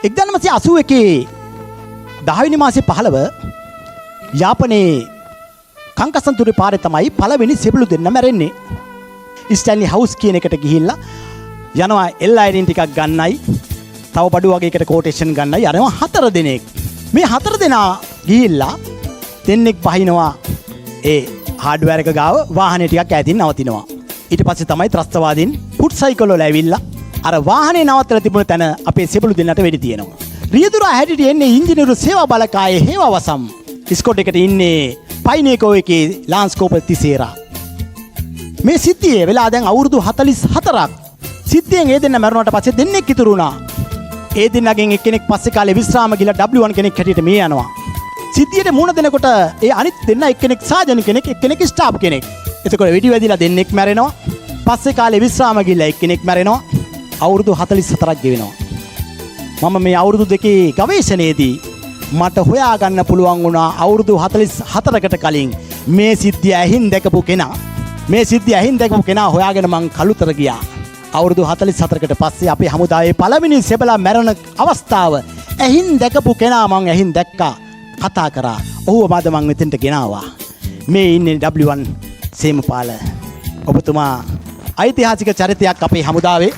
1981 10 වෙනි මාසේ 15 යාපනයේ කංකසන්තුරේ පාරේ තමයි පළවෙනි සෙබළු දෙන්න මැරෙන්නේ. ස්ටැන්ලි හවුස් කියන එකට ගිහිල්ලා යනවා එල් අයරින් ටිකක් ගන්නයි තව බඩු වගේ එකට කෝටේෂන් ගන්නයි යනවා 4 දෙනෙක්. මේ 4 දෙනා ගිහිල්ලා දෙන්නෙක් බහිනවා ඒ හાર્ඩ්වෙයාර් එක ගාව වාහනේ ටිකක් ඈතින් නවතිනවා. ඊට පස්සේ තමයි ත්‍රස්තවාදීන් ෆුට් සයිකල් වල ඇවිල්ලා අර වාහනේ නවත්තලා තිබුණ තැන අපේ සෙබළු දෙන්නට වෙඩි තියෙනවා. රියදුරා හැටියට එන්නේ ඉංජිනේරු සේවා බලකායේ හේවවසම් ස්කොට් එකට ඉන්නේ පයිනේකෝ එකේ ලාන්ස්කෝප් තිසේරා. මේ සිද්ධියේ වෙලා දැන් අවුරුදු 44ක්. සිද්ධියෙන් ඒ දෙන්න මරුණාට පස්සේ දෙන්නෙක් ඉතුරු වුණා. ඒ දෙන්නගෙන් එක්කෙනෙක් පස්සේ කාලේ විශ්‍රාම ගිහලා W1 කෙනෙක් හැටියට මේ යනවා. සිද්ධියට මුණ දෙනකොට ඒ අනිත් දෙන්න එක්කෙනෙක් සාජන කෙනෙක් එක්කෙනෙක් ස්ටාෆ් කෙනෙක්. එතකොට වෙඩි වැදිලා දෙන්නෙක් මැරෙනවා. පස්සේ කාලේ විශ්‍රාම ගිහලා එක්කෙනෙක් මැරෙනවා. අවුරුදු 44ක් ගෙවෙනවා. මම මේ අවුරුදු දෙකේ ගවේෂණයේදී මට හොයාගන්න පුළුවන් වුණා අවුරුදු 44කට කලින් මේ සිද්ධිය ඇහින් දැකපු කෙනා හොයාගෙන මං කළුතර ගියා. අවුරුදු 44කට පස්සේ අපේ හමුදාවේ පළවෙනි සෙබළා මැරෙන අවස්ථාව ඇහින් දැකපු කෙනා මං ඇහින් දැක්කා, කතා කරා. ඔහුව මම මෙතෙන්ට ගෙනාවා. මේ ඉන්නේ W1 සේමපාල. ඔබතුමා ඓතිහාසික චරිතයක් අපේ හමුදාවේ.